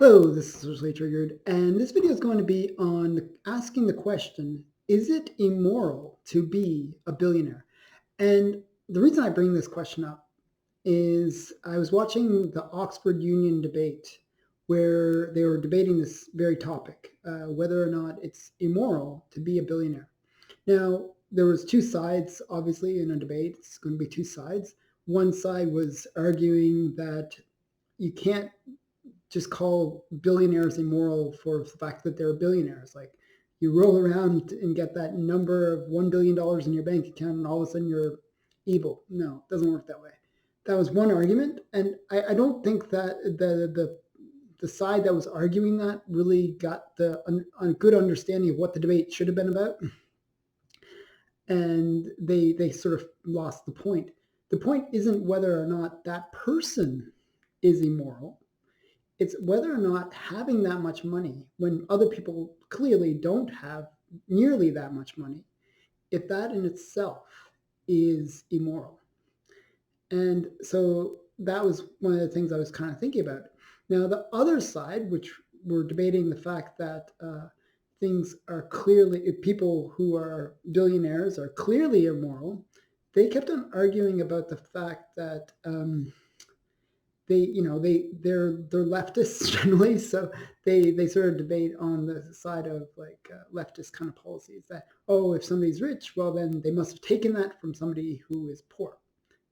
Hello, this is Socially Triggered, and this video is going to be on asking the question, is it immoral to be a billionaire? And the reason I bring this question up is I was watching the Oxford Union debate where they were debating this very topic, whether or not it's immoral to be a billionaire. Now, there was two sides, obviously, in a debate. It's going to be two sides. One side was arguing that you can't just call billionaires immoral for the fact that they're billionaires. Like you roll around and get that number of $1 billion in your bank account and all of a sudden you're evil. No, it doesn't work that way. That was one argument. And I don't think that the side that was arguing that really got a good understanding of what the debate should have been about. And they sort of lost the point. The point isn't whether or not that person is immoral. It's whether or not having that much money when other people clearly don't have nearly that much money, if that in itself is immoral. And so that was one of the things I was kind of thinking about. Now, the other side, which we're debating the fact that things are clearly, people who are billionaires are clearly immoral, they kept on arguing about the fact that they're leftists generally, so they sort of debate on the side of like leftist kind of policies that, oh, if somebody's rich, well then they must have taken that from somebody who is poor.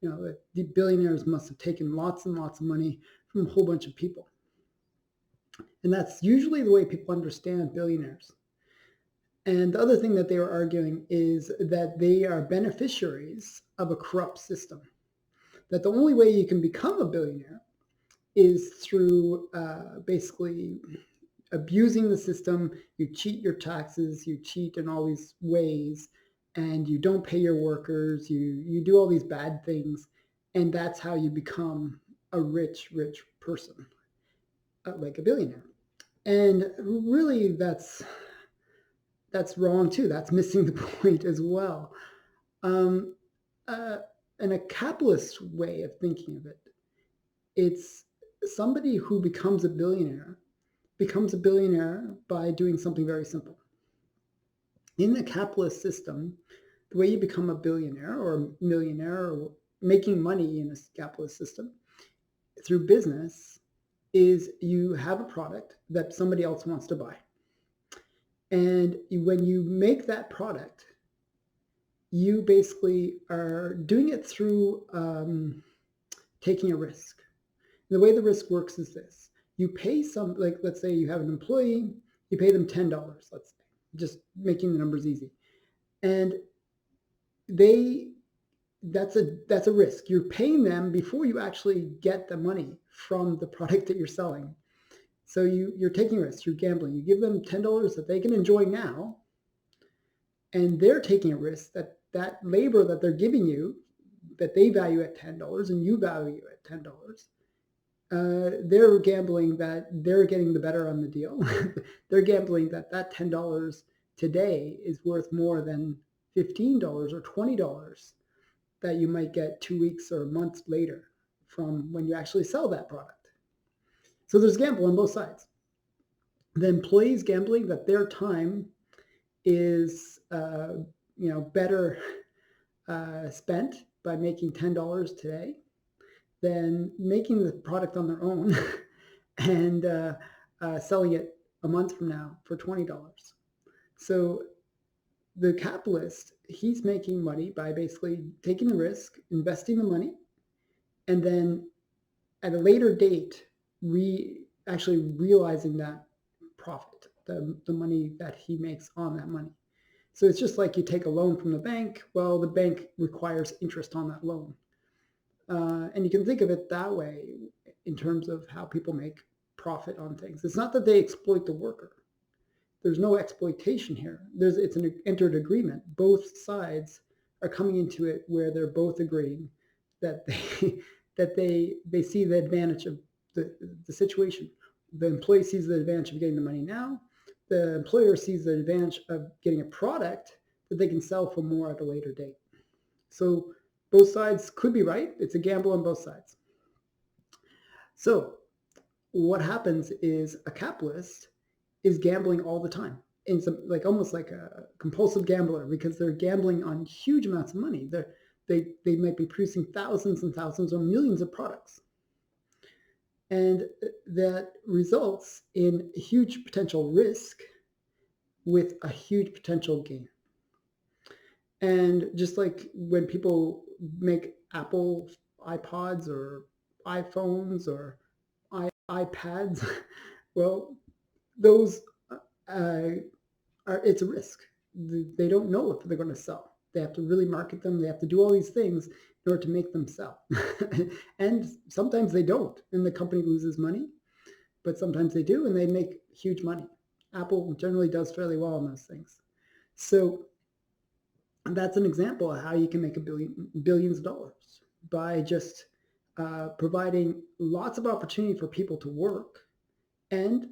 The billionaires must have taken lots and lots of money from a whole bunch of people, and that's usually the way people understand billionaires. And the other thing that they were arguing is that they are beneficiaries of a corrupt system, that the only way you can become a billionaire is through basically abusing the system. You cheat your taxes, you cheat in all these ways, and you don't pay your workers, you do all these bad things, and that's how you become a rich person, like a billionaire. And really that's wrong too. That's missing the point as well. In a capitalist way of thinking of it, it's somebody who becomes a billionaire by doing something very simple. In the capitalist system, the way you become a billionaire or millionaire or making money in a capitalist system through business is you have a product that somebody else wants to buy. And when you make that product, you basically are doing it through taking a risk. The way the risk works is this. You pay let's say you have an employee, you pay them $10, let's say, just making the numbers easy. And that's a risk. You're paying them before you actually get the money from the product that you're selling. So you're taking risks, you're gambling. You give them $10 that they can enjoy now, and they're taking a risk that labor that they're giving you, that they value at $10 and you value at $10, they're gambling that they're getting the better on the deal. They're gambling that $10 today is worth more than $15 or $20 that you might get 2 weeks or months later from when you actually sell that product. So there's gamble on both sides. The employee's gambling that their time is better spent by making $10 today than making the product on their own and selling it a month from now for $20. So the capitalist, he's making money by basically taking the risk, investing the money, and then at a later date, actually realizing that profit, the money that he makes on that money. So it's just like you take a loan from the bank. Well, the bank requires interest on that loan. And you can think of it that way in terms of how people make profit on things. It's not that they exploit the worker. There's no exploitation here. It's an entered agreement. Both sides are coming into it where they're both agreeing that they see the advantage of the situation. The employee sees the advantage of getting the money now. The employer sees the advantage of getting a product that they can sell for more at a later date. So both sides could be right. It's a gamble on both sides. So what happens is a capitalist is gambling all the time. It's like almost like a compulsive gambler because they're gambling on huge amounts of money. They might be producing thousands and thousands or millions of products. And that results in a huge potential risk with a huge potential gain. And just like when people make Apple iPods or iPhones or iPads, well, those it's a risk. They don't know if they're going to sell. They have to really market them. They have to do all these things in order to make them sell. And sometimes they don't, and the company loses money, but sometimes they do, and they make huge money. Apple generally does fairly well on those things. So that's an example of how you can make billions of dollars by just providing lots of opportunity for people to work, and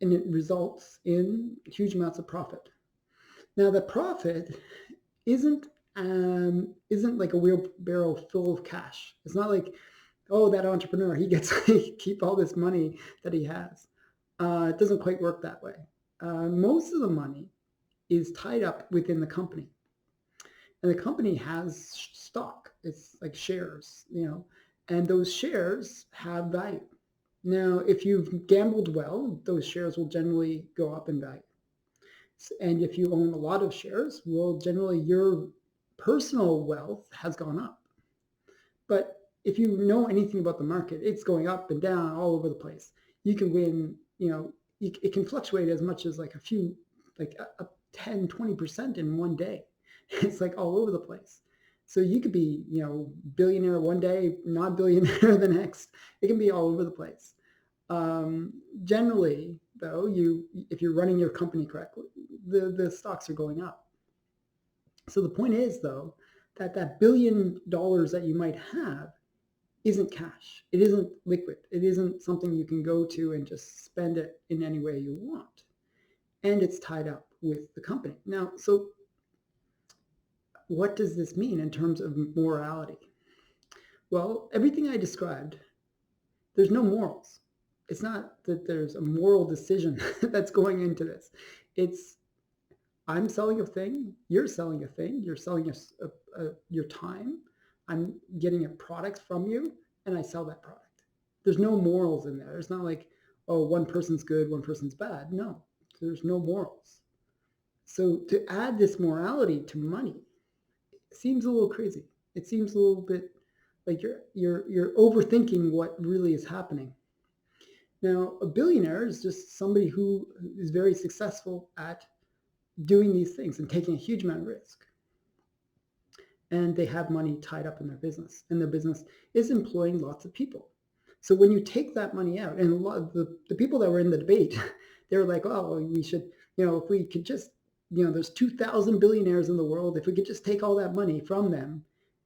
it results in huge amounts of profit. Now, the profit isn't like a wheelbarrow full of cash. It's not like, oh, that entrepreneur, he gets to keep all this money that he has. It doesn't quite work that way. Most of the money is tied up within the company. And the company has stock. It's like shares, and those shares have value. Now, if you've gambled well, those shares will generally go up in value. And if you own a lot of shares, well, generally your personal wealth has gone up. But if you know anything about the market, it's going up and down all over the place. You can win, it can fluctuate as much as like a few, like a 10, 20% in one day. It's like all over the place. So you could be, billionaire one day, not billionaire the next. It can be all over the place. Generally, though, if you're running your company correctly, the stocks are going up. So the point is, though, that $1 billion that you might have isn't cash. It isn't liquid. It isn't something you can go to and just spend it in any way you want. And it's tied up with the company. Now, so what does this mean in terms of morality? Well, everything I described, there's no morals. It's not that there's a moral decision that's going into this. It's, I'm selling a thing, you're selling a thing, you're selling your time, I'm getting a product from you, and I sell that product. There's no morals in there. It's not like, oh, one person's good, one person's bad. No, there's no morals. So to add this morality to money seems a little crazy. It seems a little bit like you're overthinking what really is happening. Now, a billionaire is just somebody who is very successful at doing these things and taking a huge amount of risk. And they have money tied up in their business, and their business is employing lots of people. So when you take that money out, and a lot of the people that were in the debate, they were like, oh, we should, if we could just, there's 2,000 billionaires in the world. If we could just take all that money from them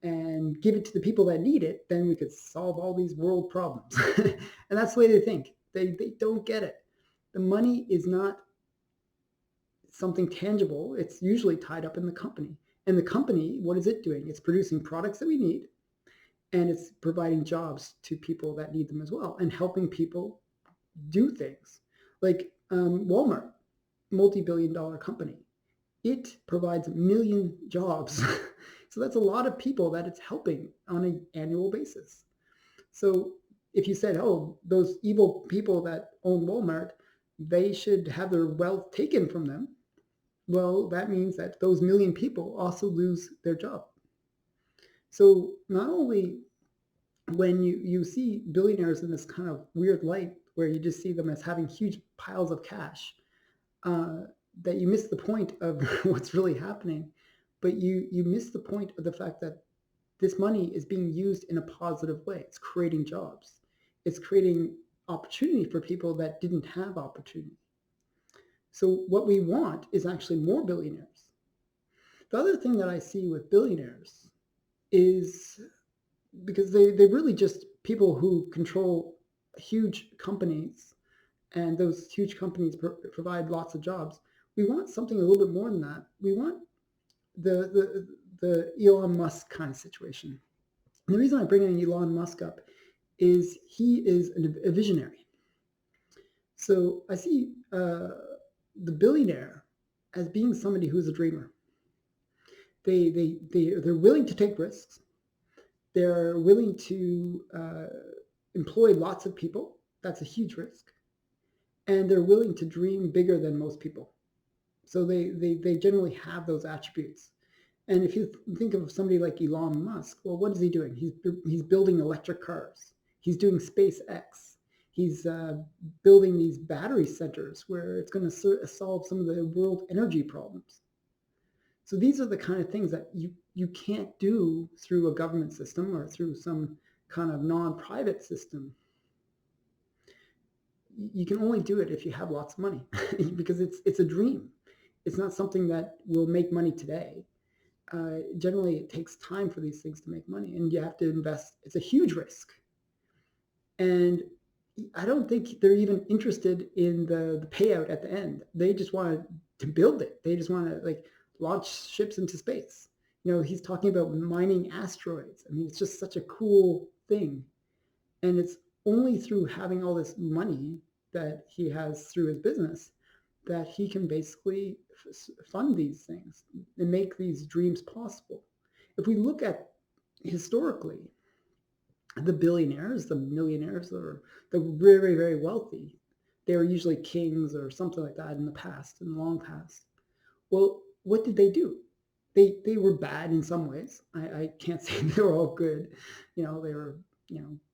and give it to the people that need it, then we could solve all these world problems. And that's the way they think. They don't get it. The money is not something tangible. It's usually tied up in the company. And the company, what is it doing? It's producing products that we need, and it's providing jobs to people that need them as well, and helping people do things. Like Walmart, multi-billion-dollar company. It provides 1 million jobs. So that's a lot of people that it's helping on an annual basis. So if you said, oh, those evil people that own Walmart, they should have their wealth taken from them, well, that means that those 1 million people also lose their job. So not only when you see billionaires in this kind of weird light where you just see them as having huge piles of cash, that you miss the point of what's really happening, but you miss the point of the fact that this money is being used in a positive way. It's creating jobs. It's creating opportunity for people that didn't have opportunity. So what we want is actually more billionaires. The other thing that I see with billionaires is because they're really just people who control huge companies, and those huge companies provide lots of jobs. We want something a little bit more than that. We want the Elon Musk kind of situation. And the reason I bring in Elon Musk up is he is a visionary. So I see the billionaire as being somebody who's a dreamer. They're willing to take risks. They're willing to employ lots of people. That's a huge risk. And they're willing to dream bigger than most people. So they generally have those attributes. And if you think of somebody like Elon Musk, well, what is he doing? He's building electric cars. He's doing SpaceX. He's building these battery centers where it's going to solve some of the world energy problems. So these are the kind of things that you can't do through a government system or through some kind of non-private system. You can only do it if you have lots of money because it's a dream. It's not something that will make money today. Generally, it takes time for these things to make money, and you have to invest. It's a huge risk, and I don't think they're even interested in the payout at the end. They just want to build it. They just want to like launch ships into space. He's talking about mining asteroids. I mean, it's just such a cool thing, and it's only through having all this money that he has through his business that he can basically fund these things and make these dreams possible. If we look at historically, the billionaires, the millionaires, or the very, very wealthy, they were usually kings or something like that in the past, in the long past. Well, what did they do? They were bad in some ways. I can't say they were all good. They were,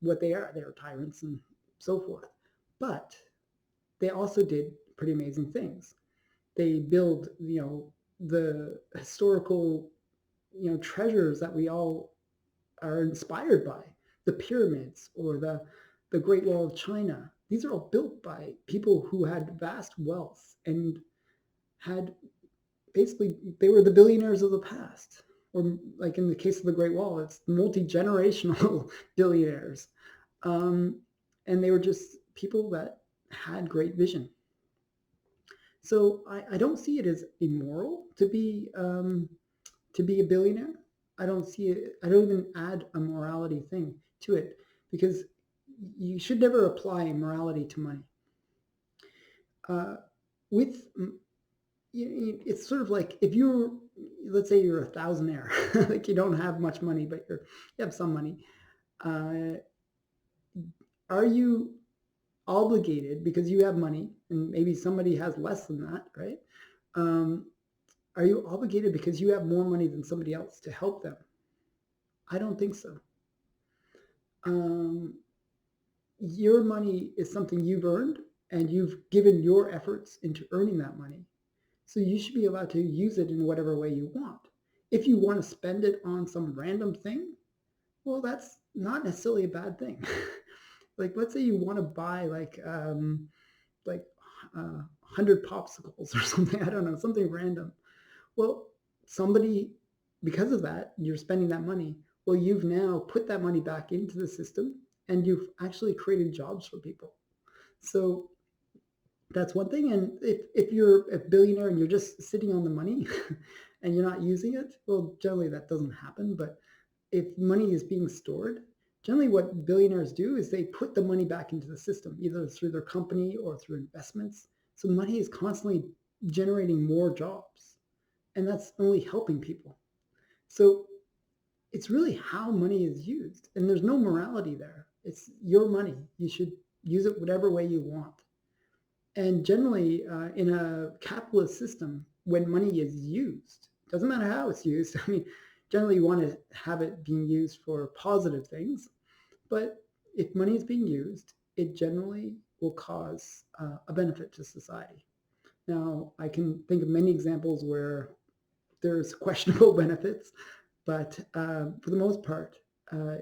what they are. They were tyrants and so forth. But they also did pretty amazing things. They build, the historical, treasures that we all are inspired by, the pyramids or the Great Wall of China. These are all built by people who had vast wealth and had basically, they were the billionaires of the past. Or like in the case of the Great Wall, it's multi-generational billionaires. And they were just people that had great vision. So I don't see it as immoral to be a billionaire. I don't see it. I don't even add a morality thing to it because you should never apply morality to money. With it's sort of like if you're, let's say you're a thousandaire, like you don't have much money, but you have some money. Are you obligated because you have money and maybe somebody has less than that, right? Are you obligated because you have more money than somebody else to help them? I don't think so. Your money is something you've earned and you've given your efforts into earning that money. So you should be allowed to use it in whatever way you want. If you want to spend it on some random thing, well, that's not necessarily a bad thing. Like, let's say you want to buy like 100 popsicles or something. I don't know, something random. Well, somebody, because of that, you're spending that money. Well, you've now put that money back into the system and you've actually created jobs for people. So that's one thing. And if you're a billionaire and you're just sitting on the money and you're not using it, well, generally that doesn't happen. But if money is being stored, generally what billionaires do is they put the money back into the system, either through their company or through investments. So money is constantly generating more jobs, and that's only helping people. So it's really how money is used, and there's no morality there. It's your money. You should use it whatever way you want. And generally, in a capitalist system, when money is used, doesn't matter how it's used. I mean, generally you want to have it being used for positive things, but if money is being used, it generally will cause a benefit to society. Now, I can think of many examples where there's questionable benefits, but for the most part,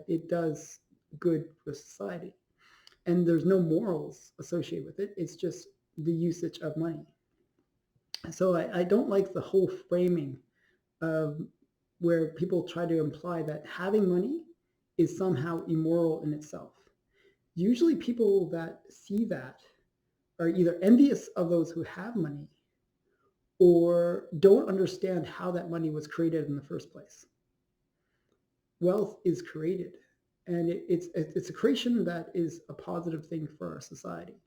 it does good for society. And there's no morals associated with it. It's just the usage of money. So I don't like the whole framing of where people try to imply that having money is somehow immoral in itself. Usually people that see that are either envious of those who have money or don't understand how that money was created in the first place. Wealth is created, and it's a creation that is a positive thing for our society.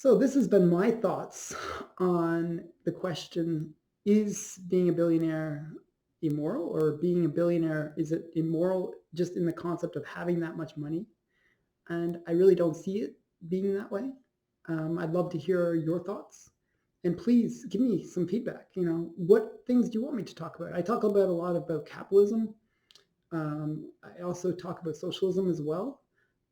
So this has been my thoughts on the question, is being a billionaire immoral, or being a billionaire, is it immoral just in the concept of having that much money? And I really don't see it being that way. I'd love to hear your thoughts. And please give me some feedback. What things do you want me to talk about? I talk about a lot about capitalism. I also talk about socialism as well.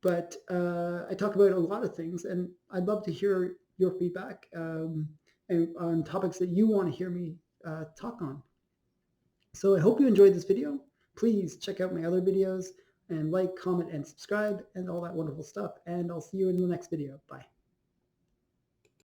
But I talk about a lot of things, and I'd love to hear your feedback and on topics that you want to hear me talk on. So I hope you enjoyed this video. Please check out my other videos and like, comment, and subscribe, and all that wonderful stuff. And I'll see you in the next video. Bye.